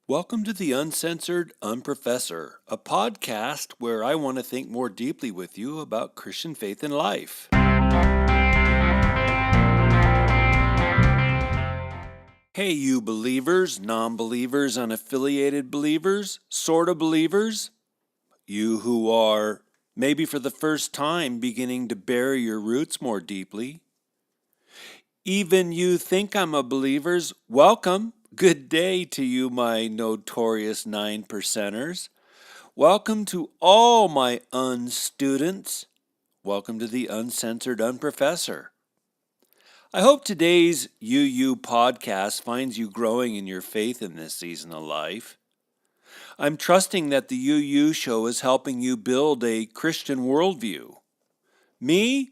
Welcome to the Uncensored Unprofessor, a podcast where I want to think more deeply with you about Christian faith and life. Hey, you believers, non-believers, unaffiliated believers, sort of believers, you who are maybe for the first time beginning to bury your roots more deeply. Even you think I'm a believers, welcome. Good day to you, my notorious 9%ers. Welcome to all my unstudents. Welcome to the Uncensored Unprofessor. I hope today's UU podcast finds you growing in your faith in this season of life. I'm trusting that the UU show is helping you build a Christian worldview. Me?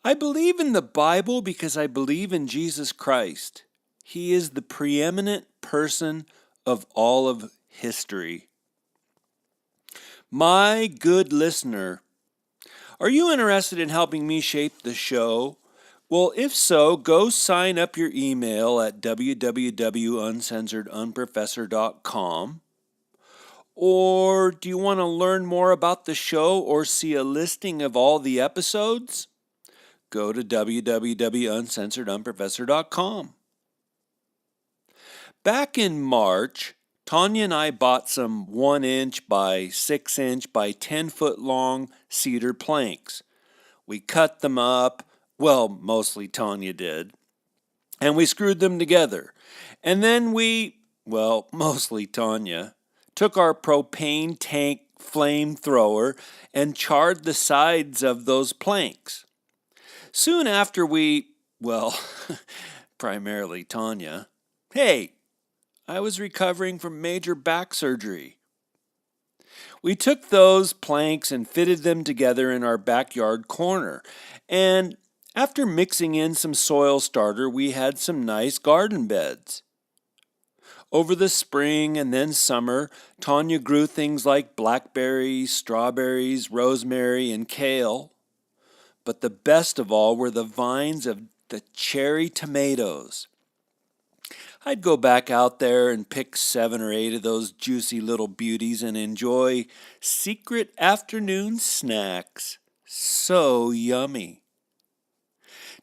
I believe in the Bible because I believe in Jesus Christ. He is the preeminent person of all of history. My good listener, are you interested in helping me shape the show? Well, if so, go sign up your email at www.uncensoredunprofessor.com. Or do you want to learn more about the show or see a listing of all the episodes? Go to www.uncensoredunprofessor.com. Back in March, Tanya and I bought some 1-inch by 6-inch by 10-foot long cedar planks. We cut them up, well, mostly Tanya did, and we screwed them together. And then mostly Tanya, took our propane tank flamethrower and charred the sides of those planks. Soon after primarily Tanya, I was recovering from major back surgery. We took those planks and fitted them together in our backyard corner. And after mixing in some soil starter, we had some nice garden beds. Over the spring and then summer, Tanya grew things like blackberries, strawberries, rosemary, and kale. But the best of all were the vines of the cherry tomatoes. I'd go back out there and pick 7 or 8 of those juicy little beauties and enjoy secret afternoon snacks. So yummy.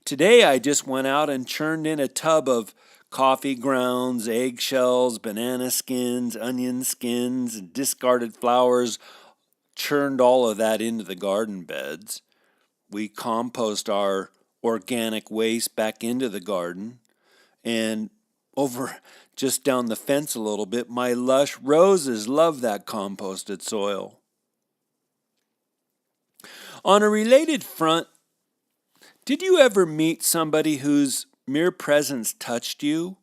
Today I just went out and churned in a tub of coffee grounds, eggshells, banana skins, onion skins, and discarded flowers, churned all of that into the garden beds. We compost our organic waste back into the garden, and over just down the fence a little bit, my lush roses love that composted soil. On a related front, did you ever meet somebody whose mere presence touched you?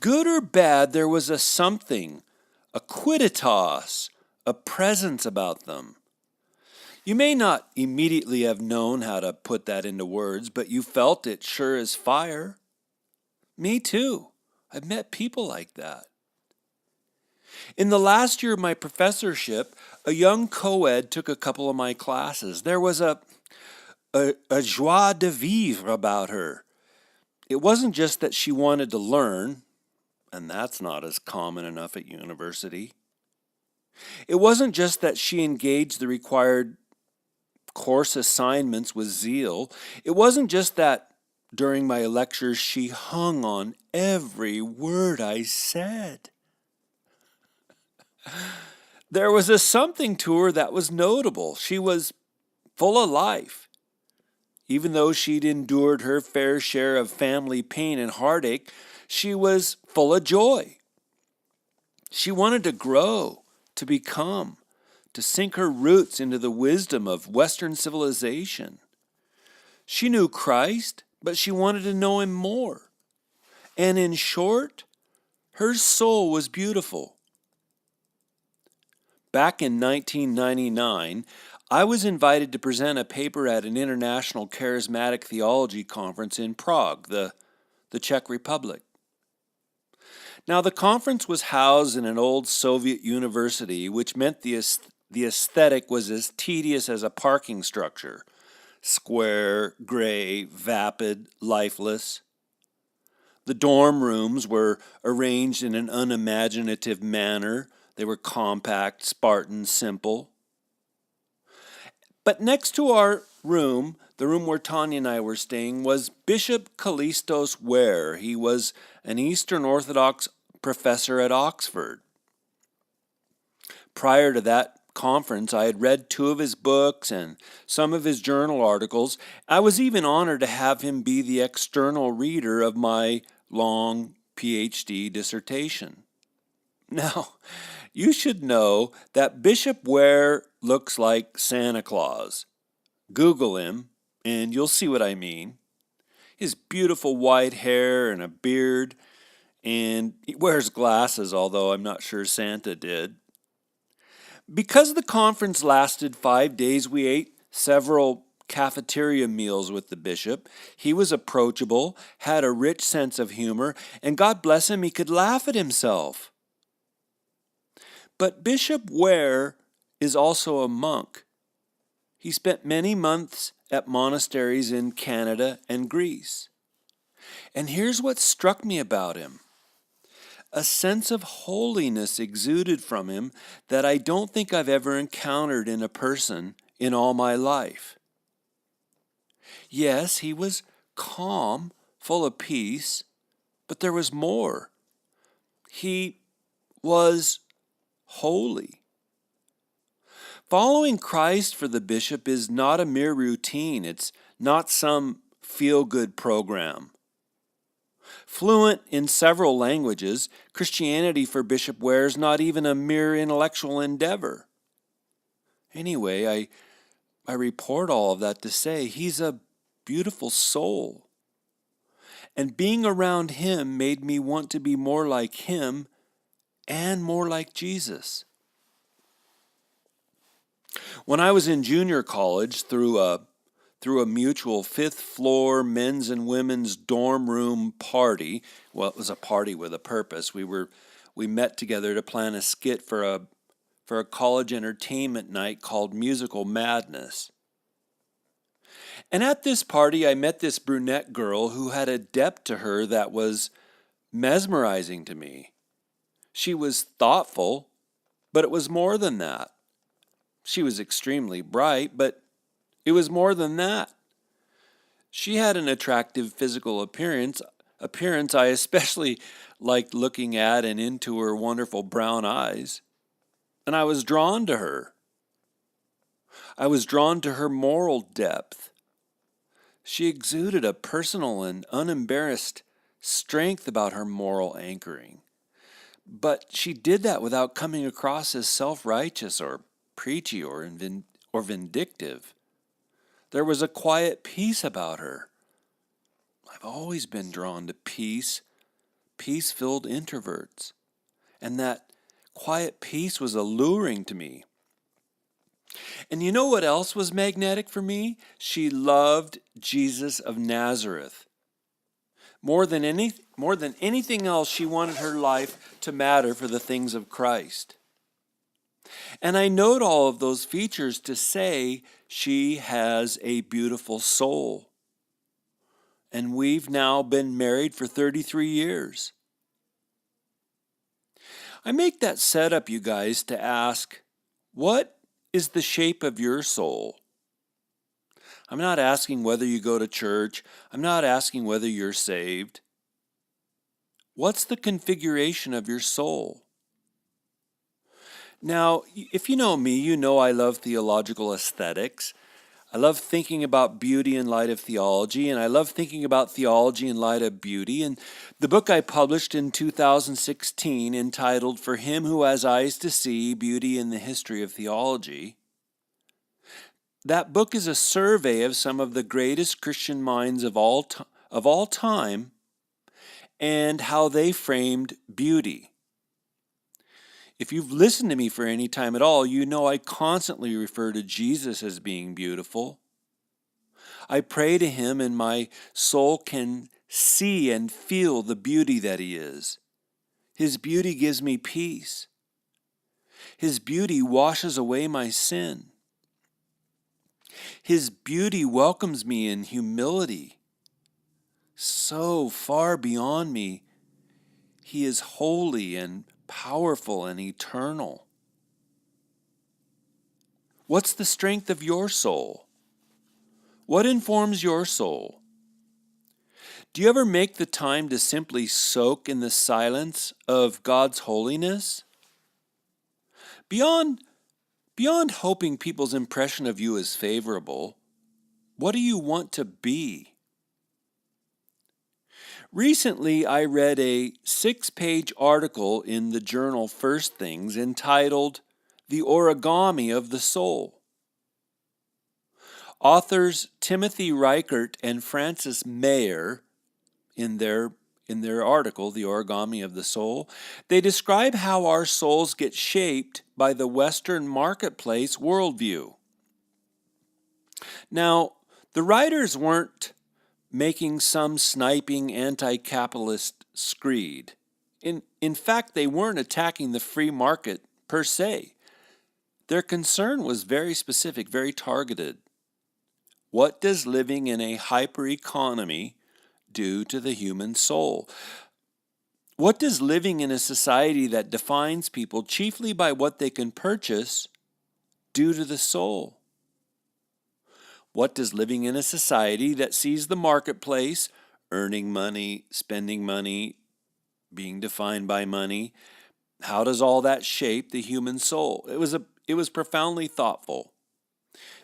Good or bad, there was a something, a quidditas, a presence about them. You may not immediately have known how to put that into words, but you felt it sure as fire. Me too. I've met people like that. In the last year of my professorship, a young co-ed took a couple of my classes. There was a joie de vivre about her. It wasn't just that she wanted to learn, and that's not as common enough at university. It wasn't just that she engaged the required course assignments with zeal. It wasn't just that during my lectures she hung on every word I said. There was a something to her that was notable. She was full of life. Even though she'd endured her fair share of family pain and heartache, she was full of joy. She wanted to grow, to become, to sink her roots into the wisdom of Western civilization. She knew Christ, but she wanted to know him more. And in short, her soul was beautiful. Back in 1999, I was invited to present a paper at an international charismatic theology conference in Prague, the Czech Republic. Now, the conference was housed in an old Soviet university, which meant the aesthetic was as tedious as a parking structure. Square, gray, vapid, lifeless. The dorm rooms were arranged in an unimaginative manner. They were compact, Spartan, simple. But next to our room, the room where Tanya and I were staying, was Bishop Callistos Ware. He was an Eastern Orthodox professor at Oxford. Prior to that conference, I had read 2 of his books and some of his journal articles. I was even honored to have him be the external reader of my long PhD dissertation. Now, you should know that Bishop Ware looks like Santa Claus. Google him, and you'll see what I mean. His beautiful white hair and a beard, and he wears glasses, although I'm not sure Santa did. Because the conference lasted 5 days, we ate several cafeteria meals with the bishop. He was approachable, had a rich sense of humor, and God bless him, he could laugh at himself. But Bishop Ware is also a monk. He spent many months at monasteries in Canada and Greece. And here's what struck me about him. A sense of holiness exuded from him that I don't think I've ever encountered in a person in all my life. Yes, he was calm, full of peace, but there was more. He was holy. Following Christ for the bishop is not a mere routine. It's not some feel-good program. Fluent in several languages, Christianity for Bishop Ware is not even a mere intellectual endeavor. Anyway, I report all of that to say he's a beautiful soul. And being around him made me want to be more like him and more like Jesus. When I was in junior college, through a mutual 5th floor men's and women's dorm room party, well, it was a party with a purpose. We met together to plan a skit for a college entertainment night called Musical Madness. And at this party, I met this brunette girl who had a depth to her that was mesmerizing to me. She was thoughtful, but it was more than that. She was extremely bright, but it was more than that. She had an attractive physical appearance I especially liked looking at and into her wonderful brown eyes. And I was drawn to her. I was drawn to her moral depth. She exuded a personal and unembarrassed strength about her moral anchoring. But she did that without coming across as self-righteous or preachy or vindictive. There was a quiet peace about her. I've always been drawn to peace-filled introverts. And that quiet peace was alluring to me. And you know what else was magnetic for me? She loved Jesus of Nazareth. More than anything else, she wanted her life to matter for the things of Christ. And I note all of those features to say she has a beautiful soul. And we've now been married for 33 years. I make that setup, you guys, to ask, what is the shape of your soul? I'm not asking whether you go to church. I'm not asking whether you're saved. What's the configuration of your soul? Now, if you know me, you know I love theological aesthetics. I love thinking about beauty in light of theology, and I love thinking about theology in light of beauty. And the book I published in 2016, entitled For Him Who Has Eyes to See, Beauty in the History of Theology, that book is a survey of some of the greatest Christian minds of all time and how they framed beauty. If you've listened to me for any time at all, you know I constantly refer to Jesus as being beautiful. I pray to him and my soul can see and feel the beauty that he is. His beauty gives me peace. His beauty washes away my sin. His beauty welcomes me in humility. so far beyond me. He is holy and powerful and eternal. What's the strength of your soul? What informs your soul? Do you ever make the time to simply soak in the silence of God's holiness? Beyond hoping people's impression of you is favorable, what do you want to be? Recently, I read a 6-page article in the journal First Things entitled The Origami of the Soul. Authors Timothy Rybarczyk and Francis Mayer, in their article, The Origami of the Soul, they describe how our souls get shaped by the Western marketplace worldview. Now, the writers weren't making some sniping anti-capitalist screed. In fact, they weren't attacking the free market per se. Their concern was very specific, very targeted. What does living in a hyper-economy do to the human soul? What does living in a society that defines people chiefly by what they can purchase do to the soul? What does living in a society that sees the marketplace, earning money, spending money, being defined by money, how does all that shape the human soul? It was profoundly thoughtful.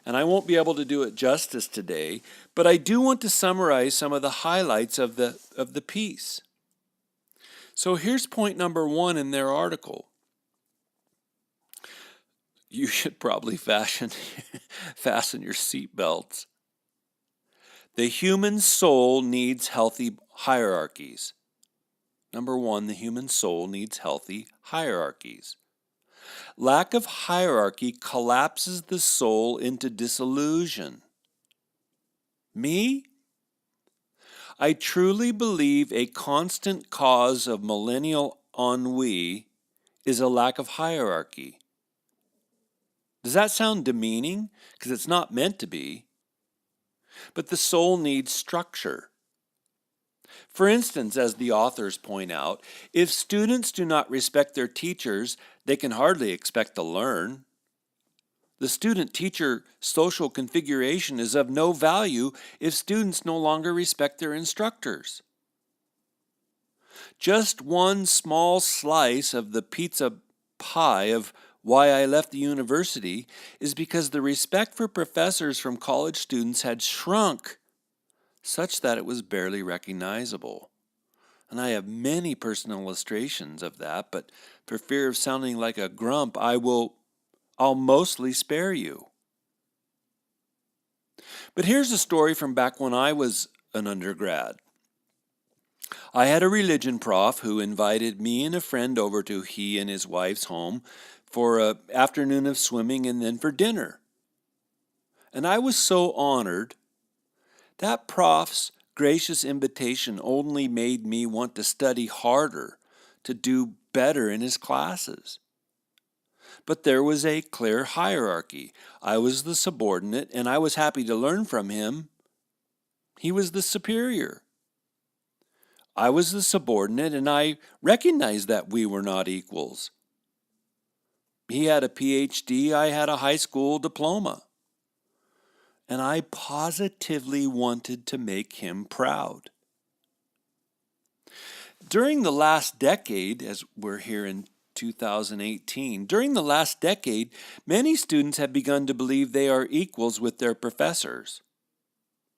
And I won't be able to do it justice today, but I do want to summarize some of the highlights of the piece. So here's point number 1 in their article. You should probably fasten your seatbelts. The human soul needs healthy hierarchies. Number 1, the human soul needs healthy hierarchies. Lack of hierarchy collapses the soul into disillusion. Me? I truly believe a constant cause of millennial ennui is a lack of hierarchy. Does that sound demeaning? Because it's not meant to be. But the soul needs structure. For instance, as the authors point out, if students do not respect their teachers, they can hardly expect to learn. The student-teacher social configuration is of no value if students no longer respect their instructors. Just one small slice of the pizza pie of why I left the university is because the respect for professors from college students had shrunk such that it was barely recognizable. And I have many personal illustrations of that, but for fear of sounding like a grump, I'll mostly spare you. But here's a story from back when I was an undergrad. I had a religion prof who invited me and a friend over to he and his wife's home for an afternoon of swimming and then for dinner. And I was so honored. That prof's gracious invitation only made me want to study harder, to do better in his classes. But there was a clear hierarchy. I was the subordinate, and I was happy to learn from him. He was the superior. I was the subordinate, and I recognized that we were not equals. He had a PhD, I had a high school diploma. And I positively wanted to make him proud. During the last decade, as we're here in 2018, during the last decade, many students have begun to believe they are equals with their professors.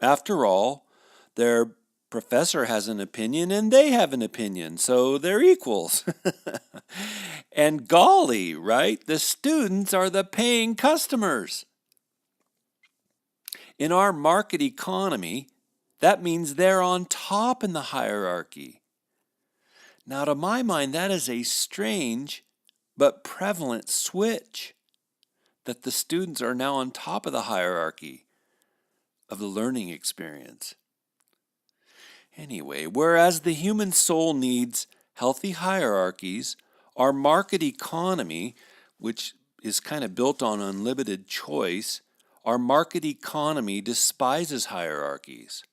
After all, their professor has an opinion and they have an opinion, so they're equals. And golly, right? The students are the paying customers. In our market economy, that means they're on top in the hierarchy. Now, to my mind, that is a strange but prevalent switch, that the students are now on top of the hierarchy of the learning experience. Anyway, whereas the human soul needs healthy hierarchies, our market economy, which is kind of built on unlimited choice, our market economy despises hierarchies.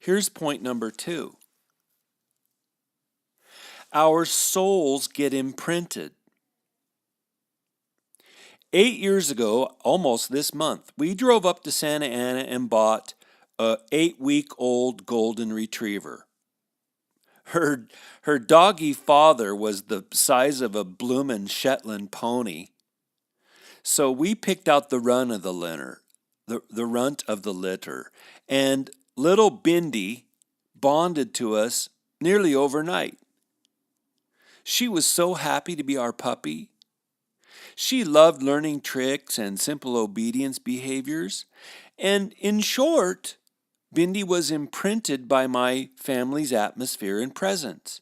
Here's point number 2. Our souls get imprinted. 8 years ago, almost this month, we drove up to Santa Ana and bought a 8-week-old golden retriever. Her doggy father was the size of a bloomin' Shetland pony. So we picked out the runt of the litter, and little Bindi bonded to us nearly overnight. She was so happy to be our puppy. She loved learning tricks and simple obedience behaviors. And in short, Bindi was imprinted by my family's atmosphere and presence.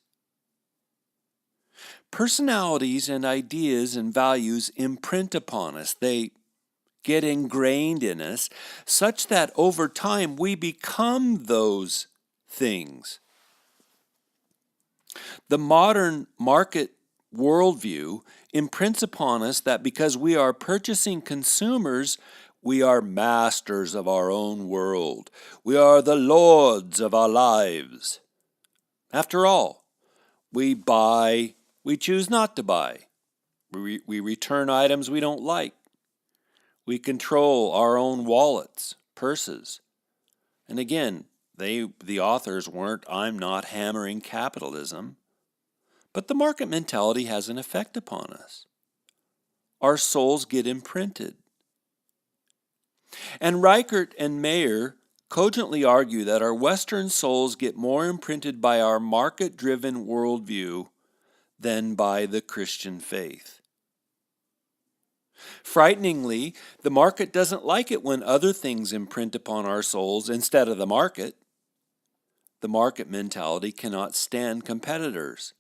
Personalities and ideas and values imprint upon us. They get ingrained in us such that over time we become those things. The modern market worldview imprints upon us that because we are purchasing consumers, we are masters of our own world. We are the lords of our lives. After all, we buy, we choose not to buy. We return items we don't like. We control our own wallets, purses. And again, the authors weren't, I'm not hammering capitalism. But the market mentality has an effect upon us. Our souls get imprinted. And Reichert and Mayer cogently argue that our Western souls get more imprinted by our market-driven worldview than by the Christian faith. Frighteningly, the market doesn't like it when other things imprint upon our souls instead of the market. The market mentality cannot stand competitors.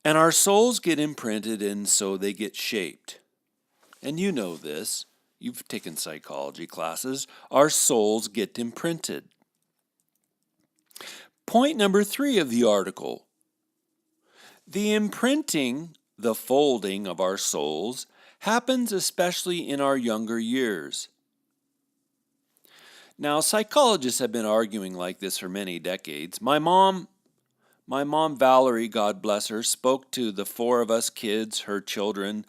And our souls get imprinted, and so they get shaped. And you know this. You've taken psychology classes. Our souls get imprinted. Point number 3 of the article. The imprinting, the folding of our souls, happens especially in our younger years. Now, psychologists have been arguing like this for many decades. My mom, Valerie, God bless her, spoke to the 4 of us kids, her children.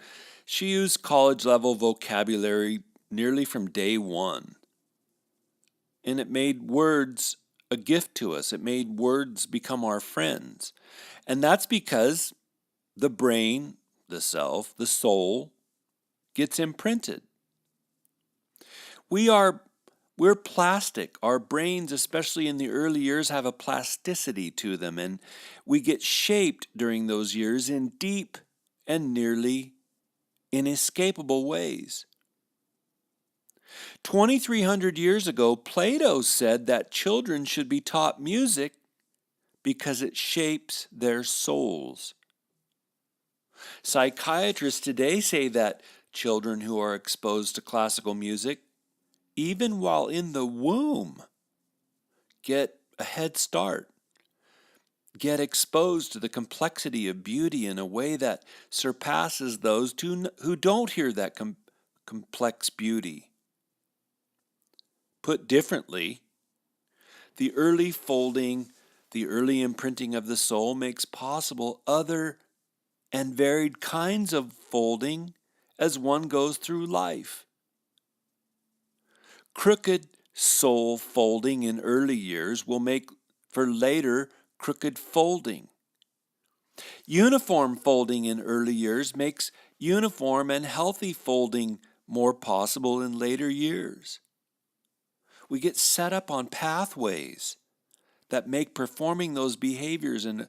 She used college-level vocabulary nearly from day 1. And it made words a gift to us. It made words become our friends. And that's because the brain, the self, the soul, gets imprinted. We're plastic. Our brains, especially in the early years, have a plasticity to them, and we get shaped during those years in deep and nearly inescapable ways. 2,300 years ago, Plato said that children should be taught music because it shapes their souls. Psychiatrists today say that children who are exposed to classical music, even while in the womb, get a head start, get exposed to the complexity of beauty in a way that surpasses those who don't hear that complex beauty. Put differently, the early folding, the early imprinting of the soul makes possible other and varied kinds of folding as one goes through life. Crooked soul folding in early years will make for later crooked folding. Uniform folding in early years makes uniform and healthy folding more possible in later years. We get set up on pathways that make performing those behaviors and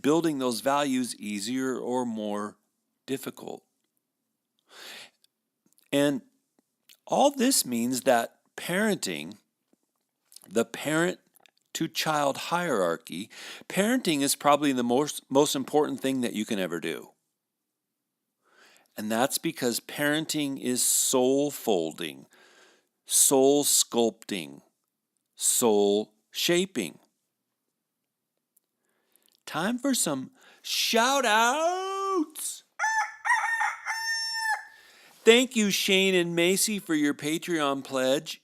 building those values easier or more difficult. And all this means that parenting, the parent-to-child hierarchy, parenting is probably the most important thing that you can ever do. And that's because parenting is soul folding, soul sculpting, soul shaping. Time for some shout-outs! Thank you, Shane and Macy, for your Patreon pledge.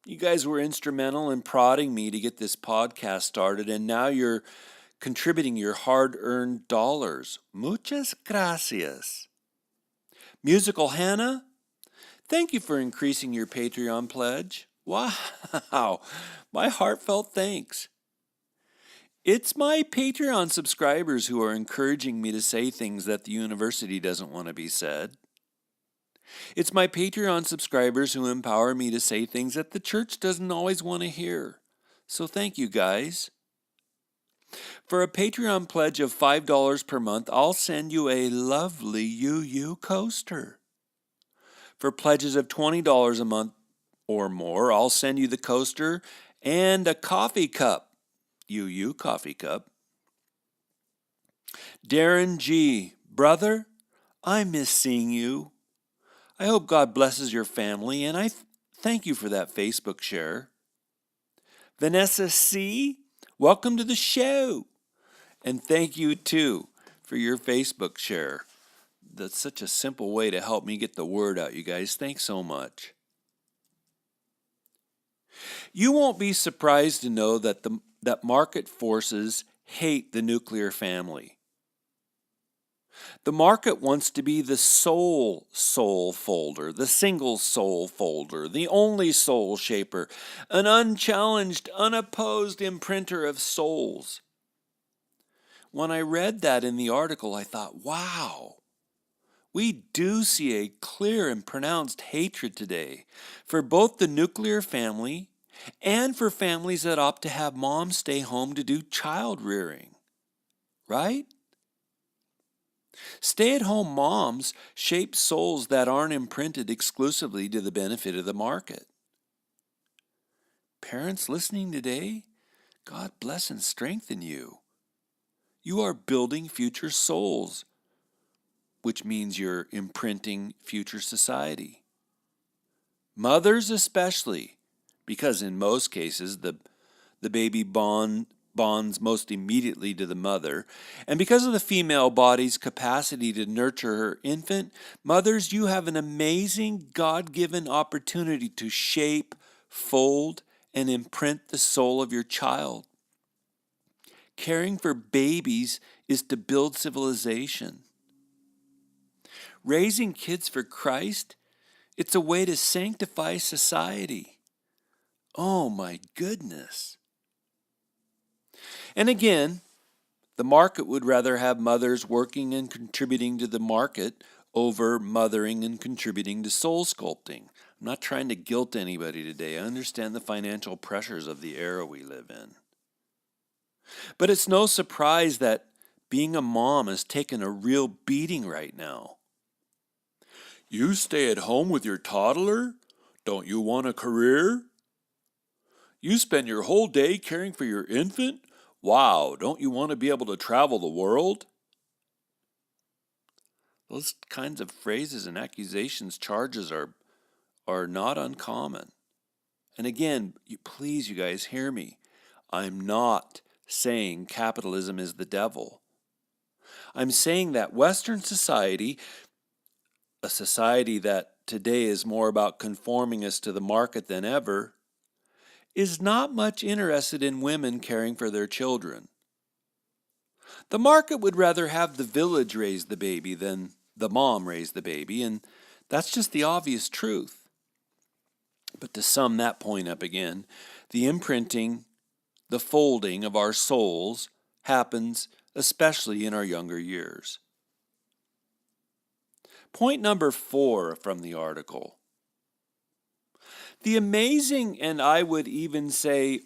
You guys were instrumental in prodding me to get this podcast started, and now you're contributing your hard-earned dollars. Muchas gracias. Musical Hannah, thank you for increasing your Patreon pledge. Wow, my heartfelt thanks. It's my Patreon subscribers who are encouraging me to say things that the university doesn't want to be said. It's my Patreon subscribers who empower me to say things that the church doesn't always want to hear. So thank you, guys. For a Patreon pledge of $5 per month, I'll send you a lovely UU coaster. For pledges of $20 a month or more, I'll send you the coaster and a coffee cup. UU coffee cup. Darren G. Brother, I miss seeing you. I hope God blesses your family, and I thank you for that Facebook share. Vanessa C., welcome to the show. And thank you, too, for your Facebook share. That's such a simple way to help me get the word out, you guys. Thanks so much. You won't be surprised to know that that market forces hate the nuclear family. The market wants to be the sole soul folder, the single soul folder, the only soul shaper, an unchallenged, unopposed imprinter of souls. When I read that in the article, I thought, wow, we do see a clear and pronounced hatred today for both the nuclear family and for families that opt to have moms stay home to do child rearing, right? Stay-at-home moms shape souls that aren't imprinted exclusively to the benefit of the market. Parents listening today, God bless and strengthen you. You are building future souls, which means you're imprinting future society. Mothers especially, because in most cases the baby bonds most immediately to the mother, and because of the female body's capacity to nurture her infant, mothers, you have an amazing God-given opportunity to shape, fold, and imprint the soul of your child. Caring for babies is to build civilization. Raising kids for Christ, it's a way to sanctify society. Oh my goodness. And again, the market would rather have mothers working and contributing to the market over mothering and contributing to soul sculpting. I'm not trying to guilt anybody today. I understand the financial pressures of the era we live in. But it's no surprise that being a mom has taken a real beating right now. You stay at home with your toddler? Don't you want a career? You spend your whole day caring for your infant? Wow, don't you want to be able to travel the world? Those kinds of phrases and accusations, charges are not uncommon. And again, please, you guys, hear me. I'm not saying capitalism is the devil. I'm saying that Western society, a society that today is more about conforming us to the market than ever, is not much interested in women caring for their children. The market would rather have the village raise the baby than the mom raise the baby, and that's just the obvious truth. But to sum that point up again, the imprinting, the folding of our souls happens especially in our younger years. Point number 4 from the article. The amazing, and I would even say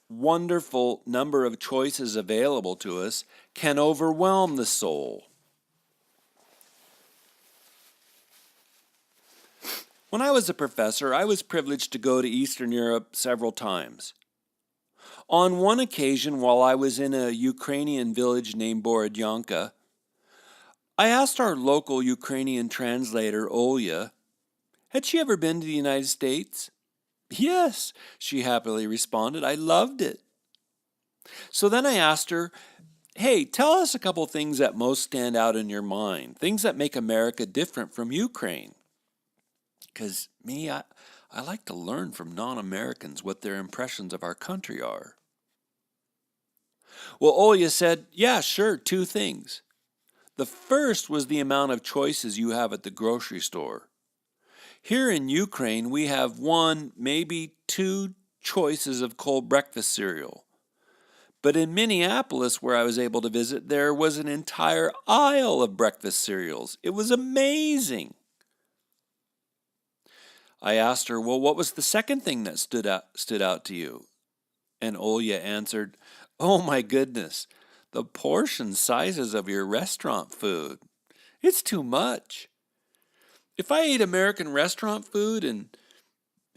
wonderful number of choices available to us can overwhelm the soul. When I was a professor, I was privileged to go to Eastern Europe several times. On one occasion, while I was in a Ukrainian village named Borodyanka, I asked our local Ukrainian translator, Olya, had she ever been to the United States? Yes, she happily responded. I loved it. So then I asked her, hey, tell us a couple things that most stand out in your mind, things that make America different from Ukraine. Because me, I I like to learn from non-Americans what their impressions of our country are. Well, Olya said, yeah, sure, two things. The first was the amount of choices you have at the grocery store. Here in Ukraine, we have one, maybe two choices of cold breakfast cereal. But in Minneapolis, where I was able to visit, there was an entire aisle of breakfast cereals. It was amazing. I asked her, well, what was the second thing that stood out to you? And Olya answered, oh my goodness, the portion sizes of your restaurant food. It's too much. If I ate American restaurant food and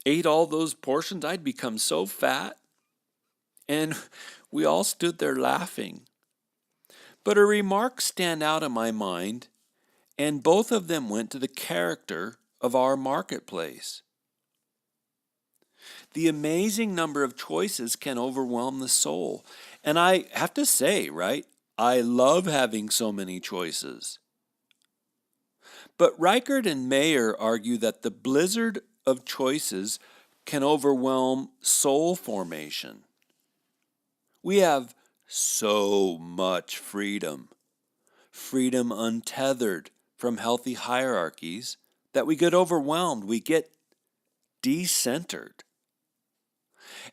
ate all those portions, I'd become so fat. And we all stood there laughing. But her remarks stand out in my mind, and both of them went to the character of our marketplace. The amazing number of choices can overwhelm the soul. And I have to say, right, I love having so many choices. But Reichert and Mayer argue that the blizzard of choices can overwhelm soul formation. We have so much freedom, freedom untethered from healthy hierarchies, that we get overwhelmed, we get decentered.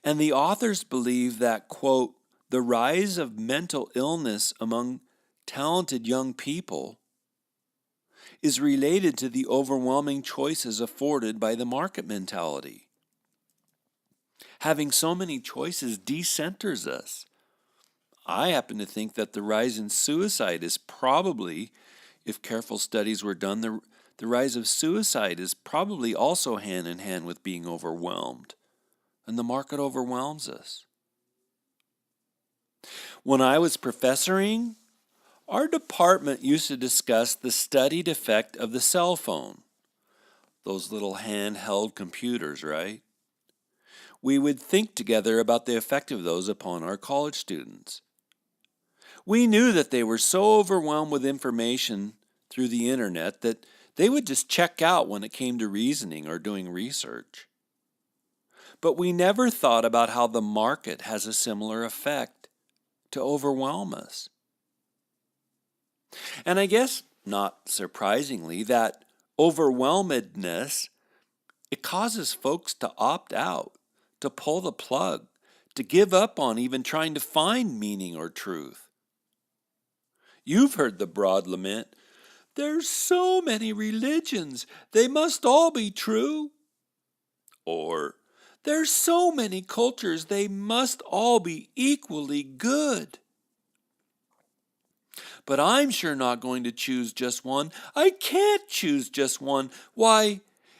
And the authors believe that, quote, the rise of mental illness among talented young people is related to the overwhelming choices afforded by the market mentality. Having so many choices decenters us. I happen to think that the rise in suicide is probably, if careful studies were done, the rise of suicide is probably also hand in hand with being overwhelmed. And the market overwhelms us. When I was professoring, our department used to discuss the studied effect of the cell phone. Those little handheld computers, right? We would think together about the effect of those upon our college students. We knew that they were so overwhelmed with information through the internet that they would just check out when it came to reasoning or doing research. But we never thought about how the market has a similar effect to overwhelm us. And I guess, not surprisingly, that overwhelmedness, it causes folks to opt out, to pull the plug, to give up on even trying to find meaning or truth. You've heard the broad lament, there's so many religions, they must all be true. Or, there's so many cultures, they must all be equally good. But I'm sure not going to choose just one. I can't choose just one. Why,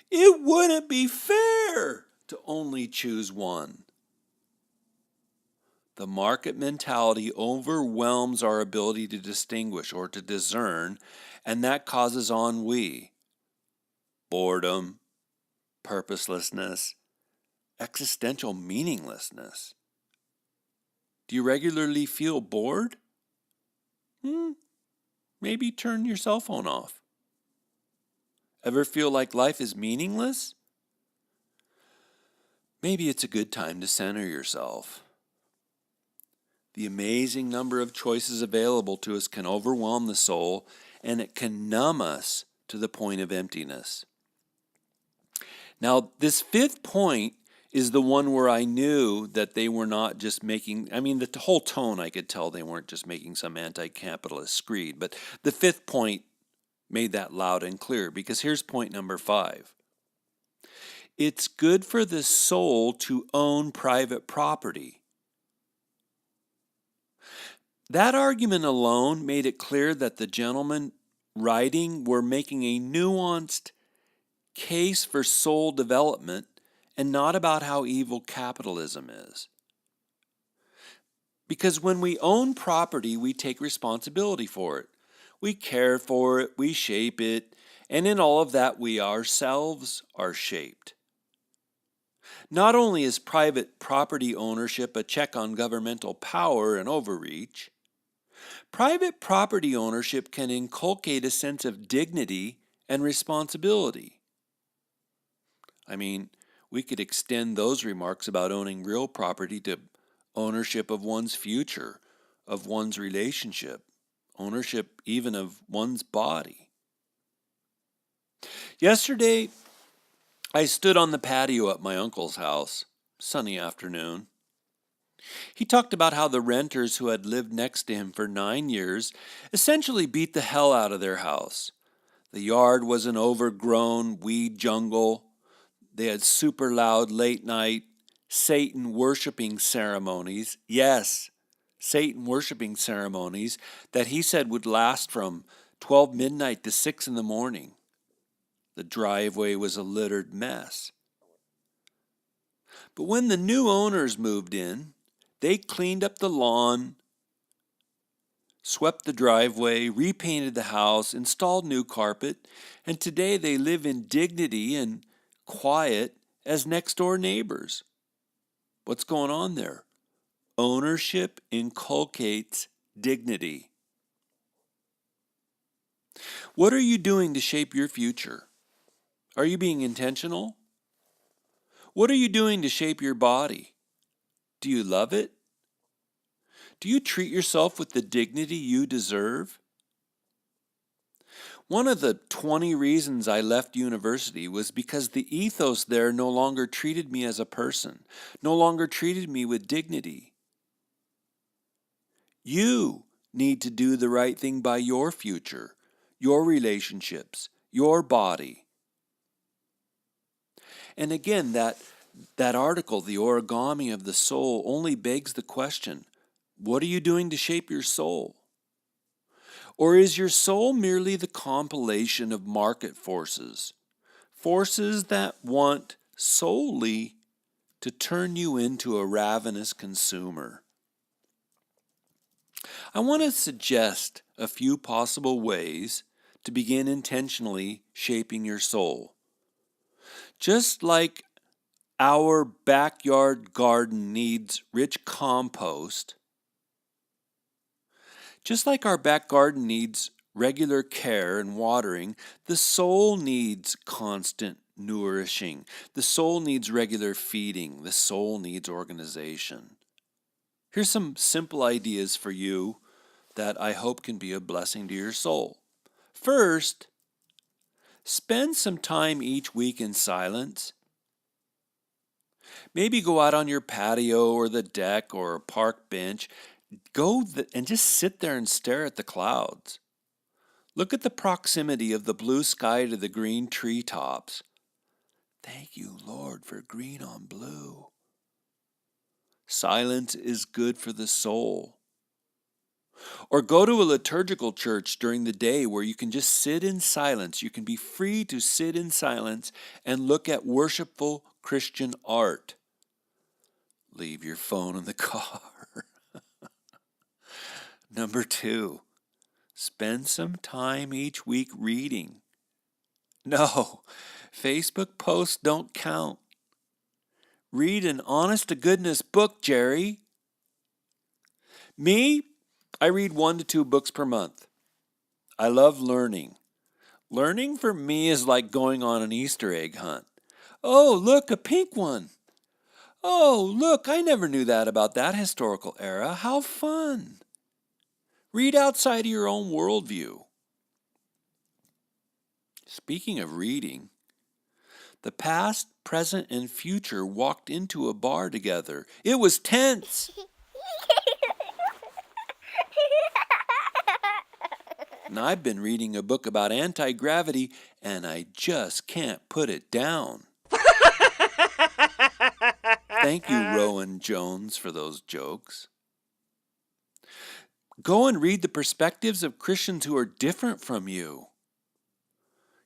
it wouldn't be fair to only choose one. The market mentality overwhelms our ability to distinguish or to discern, and that causes ennui, boredom, purposelessness, existential meaninglessness. Do you regularly feel bored? Maybe turn your cell phone off. Ever feel like life is meaningless? Maybe it's a good time to center yourself. The amazing number of choices available to us can overwhelm the soul, and it can numb us to the point of emptiness. Now, this fifth point is the one where I knew that they were not just making, the whole tone I could tell they weren't just making some anti-capitalist screed, but the fifth point made that loud and clear, because here's point number 5. It's good for the soul to own private property. That argument alone made it clear that the gentlemen writing were making a nuanced case for soul development and not about how evil capitalism is. Because when we own property, we take responsibility for it. We care for it, we shape it, and in all of that we ourselves are shaped. Not only is private property ownership a check on governmental power and overreach, private property ownership can inculcate a sense of dignity and responsibility. we could extend those remarks about owning real property to ownership of one's future, of one's relationship, ownership even of one's body. Yesterday, I stood on the patio at my uncle's house, sunny afternoon. He talked about how the renters who had lived next to him for 9 years essentially beat the hell out of their house. The yard was an overgrown weed jungle. They had super loud late night Satan worshiping ceremonies. Yes, Satan worshiping ceremonies that he said would last from 12 midnight to 6 in the morning. The driveway was a littered mess. But when the new owners moved in, they cleaned up the lawn, swept the driveway, repainted the house, installed new carpet, and today they live in dignity and quiet as next-door neighbors. What's going on there? Ownership inculcates dignity. What are you doing to shape your future? Are you being intentional? What are you doing to shape your body? Do you love it? Do you treat yourself with the dignity you deserve? One of the 20 reasons I left university was because the ethos there no longer treated me as a person, no longer treated me with dignity. You need to do the right thing by your future, your relationships, your body. And again, that article, The Origami of the Soul, only begs the question, what are you doing to shape your soul? Or is your soul merely the compilation of market forces, forces that want solely to turn you into a ravenous consumer? I want to suggest a few possible ways to begin intentionally shaping your soul. Just like our backyard garden needs rich compost, just like our back garden needs regular care and watering, the soul needs constant nourishing. The soul needs regular feeding. The soul needs organization. Here's some simple ideas for you that I hope can be a blessing to your soul. First, spend some time each week in silence. Maybe go out on your patio or the deck or a park bench. And just sit there and stare at the clouds. Look at the proximity of the blue sky to the green treetops. Thank you, Lord, for green on blue. Silence is good for the soul. Or go to a liturgical church during the day where you can just sit in silence. You can be free to sit in silence and look at worshipful Christian art. Leave your phone in the car. Number 2, spend some time each week reading. No, Facebook posts don't count. Read an honest-to-goodness book, Jerry. Me, I read 1 to 2 books per month. I love learning. Learning for me is like going on an Easter egg hunt. Oh, look, a pink one. Oh, look, I never knew that about that historical era. How fun. Read outside of your own worldview. Speaking of reading, the past, present, and future walked into a bar together. It was tense. And I've been reading a book about anti-gravity, and I just can't put it down. Thank you, Rowan Jones, for those jokes. Go and read the perspectives of Christians who are different from you.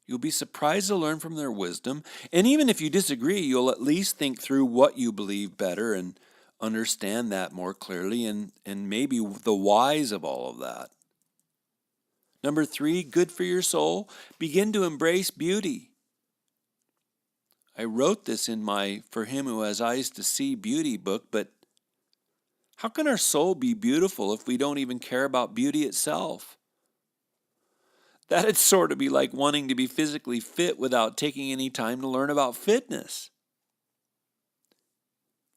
You'll be surprised to learn from their wisdom, and even if you disagree, you'll at least think through what you believe better and understand that more clearly and maybe the whys of all of that. Number 3, good for your soul, begin to embrace beauty. I wrote this in my For Him Who Has Eyes to See beauty book, but how can our soul be beautiful if we don't even care about beauty itself? That'd sort of be like wanting to be physically fit without taking any time to learn about fitness.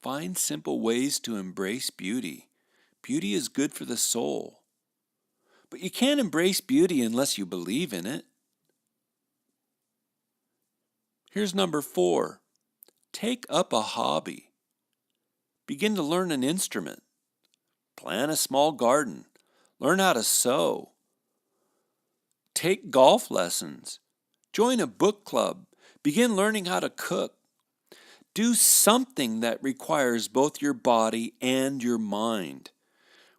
Find simple ways to embrace beauty. Beauty is good for the soul. But you can't embrace beauty unless you believe in it. Here's number 4. Take up a hobby. Begin to learn an instrument. Plant a small garden. Learn how to sew. Take golf lessons. Join a book club. Begin learning how to cook. Do something that requires both your body and your mind.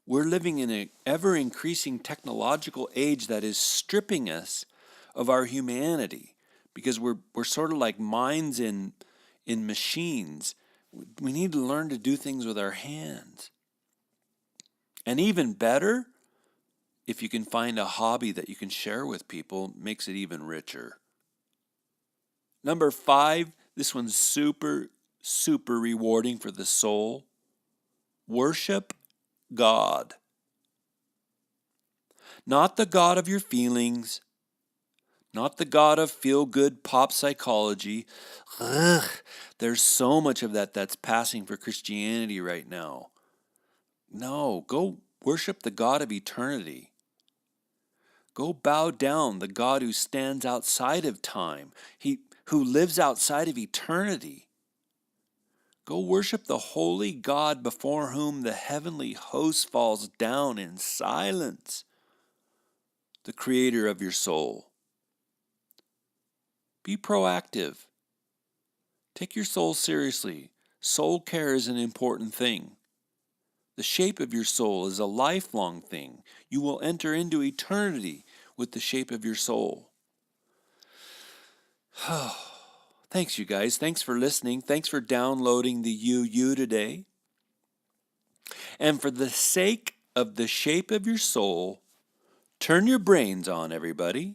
We're living in an ever-increasing technological age that is stripping us of our humanity because we're sort of like minds in machines. We need to learn to do things with our hands. And even better, if you can find a hobby that you can share with people, makes it even richer. Number 5, this one's super, super rewarding for the soul. Worship God. Not the God of your feelings, not the God of feel-good pop psychology. Ugh, there's so much of that's passing for Christianity right now. No, go worship the God of eternity. Go bow down the God who stands outside of time, who lives outside of eternity. Go worship the holy God before whom the heavenly host falls down in silence, the creator of your soul. Be proactive. Take your soul seriously. Soul care is an important thing. The shape of your soul is a lifelong thing. You will enter into eternity with the shape of your soul. Thanks, you guys. Thanks for listening. Thanks for downloading the UU today. And for the sake of the shape of your soul, turn your brains on, everybody.